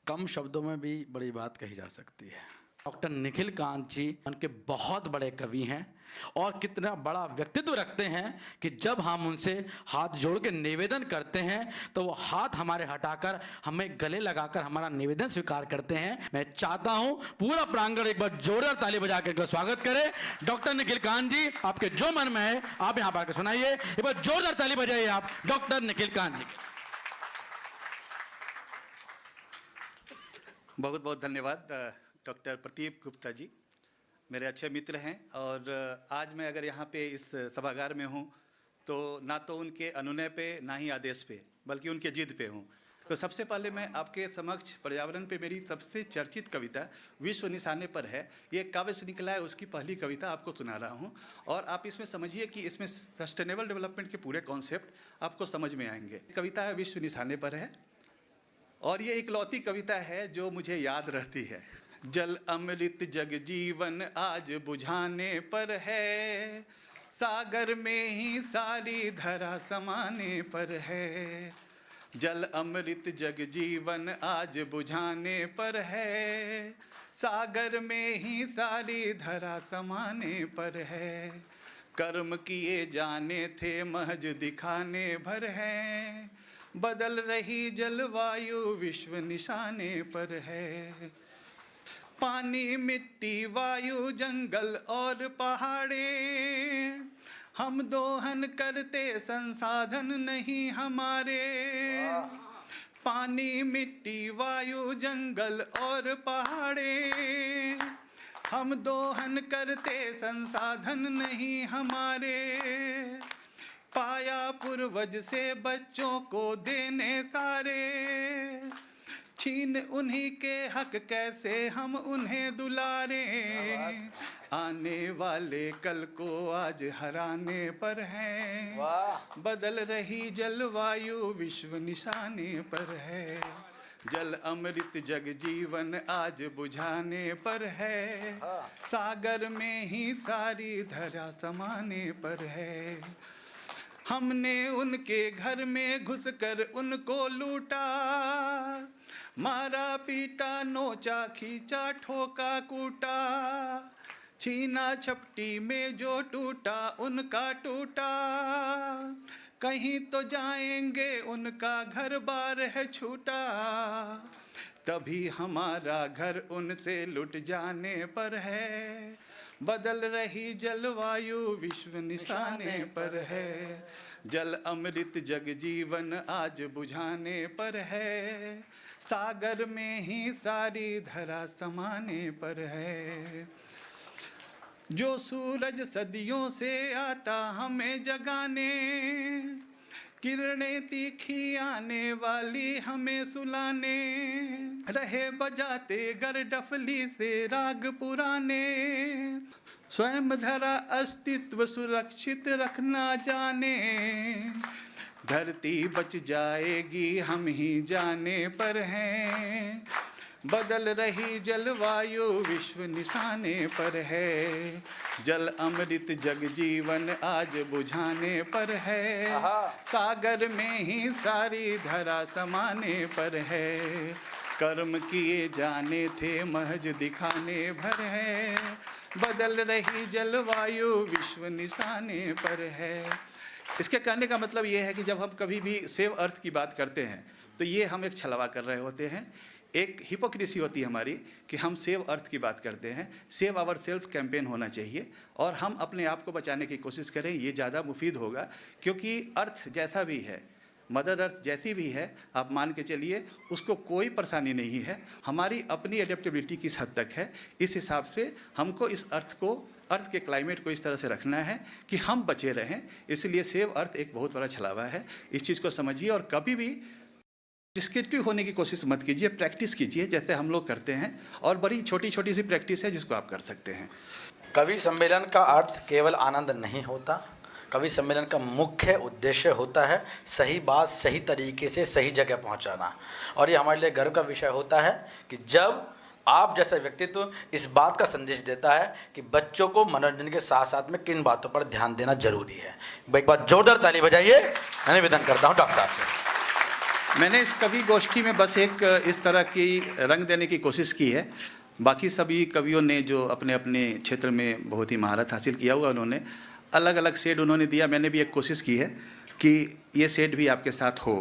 कम शब्दों में भी बड़ी बात कही जा सकती है। डॉक्टर निखिल कांत जी उनके बहुत बड़े कवि हैं और कितना बड़ा व्यक्तित्व रखते हैं कि जब हम उनसे हाथ जोड़ के निवेदन करते हैं तो वो हाथ हमारे हटाकर हमें गले लगाकर हमारा निवेदन स्वीकार करते हैं। मैं चाहता हूं पूरा प्रांगण एक बार जोरदार ताली बजा कर स्वागत करे। डॉक्टर निखिल कांत जी, आपके जो मन में है आप यहां पर सुनाइए। एक बार जोरदार ताली बजाइए आप डॉक्टर निखिल कांत जी के। बहुत बहुत धन्यवाद डॉक्टर प्रदीप गुप्ता जी, मेरे अच्छे मित्र हैं। और आज मैं अगर यहाँ पे इस सभागार में हूँ तो ना तो उनके अनुनय पे ना ही आदेश पे, बल्कि उनके जिद पे हूँ। तो सबसे पहले मैं आपके समक्ष पर्यावरण पे मेरी सबसे चर्चित कविता विश्व निशाने पर है, ये काव्य से निकला है, उसकी पहली कविता आपको सुना रहा हूँ। और आप इसमें समझिए कि इसमें सस्टेनेबल डेवलपमेंट के पूरे कॉन्सेप्ट आपको समझ में आएंगे। कविता है विश्व निशाने पर है और ये इकलौती कविता है जो मुझे याद रहती है। जल अमृत जग जीवन आज बुझाने पर है, सागर में ही सारी धरा समाने पर है। जल अमृत जग जीवन आज बुझाने पर है, सागर में ही सारी धरा समाने पर है। कर्म किए जाने थे महज दिखाने भर हैं, बदल रही जलवायु विश्व निशाने पर है। पानी मिट्टी वायु जंगल और पहाड़े हम दोहन करते संसाधन नहीं हमारे। पानी मिट्टी वायु जंगल और पहाड़े हम दोहन करते संसाधन नहीं हमारे। पाया पूर्वज से बच्चों को देने सारे, छीन उन्हीं के हक कैसे हम उन्हें दुलारे। आने वाले कल को आज हराने पर है, बदल रही जलवायु विश्व निशाने पर है। जल अमृत जग जीवन आज बुझाने पर है, सागर में ही सारी धरा समाने पर है। हमने उनके घर में घुसकर उनको लूटा, मारा पीटा नोचा खींचा ठोका कूटा। छीना छपटी में जो टूटा उनका टूटा, कहीं तो जाएंगे उनका घर बार है छूटा। तभी हमारा घर उनसे लुट जाने पर है, बदल रही जलवायु विश्व निशाने पर है। जल अमृत जग जीवन आज बुझाने पर है, सागर में ही सारी धरा समाने पर है। जो सूरज सदियों से आता हमें जगाने, किरणें तीखी आने वाली हमें सुलाने। रहे बजाते गर डफली से राग पुराने, स्वयं धरा अस्तित्व सुरक्षित रखना जाने। धरती बच जाएगी हम ही जाने पर हैं, बदल रही जलवायु विश्व निशाने पर है। जल अमृत जग जीवन आज बुझाने पर है, सागर में ही सारी धरा समाने पर है। कर्म किए जाने थे महज दिखाने भर है, बदल रही जलवायु विश्व निशाने पर है। इसके कहने का मतलब ये है कि जब हम कभी भी सेव अर्थ की बात करते हैं तो ये हम एक छलवा कर रहे होते हैं, एक हिपोक्रेसी होती है हमारी कि हम सेव अर्थ की बात करते हैं। सेव आवर सेल्फ कैंपेन होना चाहिए और हम अपने आप को बचाने की कोशिश करें, ये ज़्यादा मुफीद होगा। क्योंकि अर्थ जैसा भी है, मदर अर्थ जैसी भी है, आप मान के चलिए उसको कोई परेशानी नहीं है। हमारी अपनी एडेप्टेबिलिटी किस हद तक है, इस हिसाब से हमको इस अर्थ के क्लाइमेट को इस तरह से रखना है कि हम बचे रहें। इसलिए सेव अर्थ एक बहुत बड़ा छलावा है, इस चीज़ को समझिए और कभी भी डिस्क्रिप्टिव होने की कोशिश मत कीजिए, प्रैक्टिस कीजिए जैसे हम लोग करते हैं। और बड़ी छोटी छोटी सी प्रैक्टिस है जिसको आप कर सकते हैं। कवि सम्मेलन का अर्थ केवल आनंद नहीं होता, कवि सम्मेलन का मुख्य उद्देश्य होता है सही बात सही तरीके से सही जगह पहुंचाना। और ये हमारे लिए गर्व का विषय होता है कि जब आप जैसा व्यक्तित्व इस बात का संदेश देता है कि बच्चों को मनोरंजन के साथ साथ में किन बातों पर ध्यान देना जरूरी है। एक बार जोरदार ताली बजाइए। मैं निवेदन करता हूँ डॉक्टर साहब से। मैंने इस कवि गोष्ठी में बस एक इस तरह की रंग देने की कोशिश की है। बाकी सभी कवियों ने जो अपने अपने क्षेत्र में बहुत ही महारत हासिल किया हुआ, उन्होंने अलग अलग शेड उन्होंने दिया। मैंने भी एक कोशिश की है कि ये शेड भी आपके साथ हो।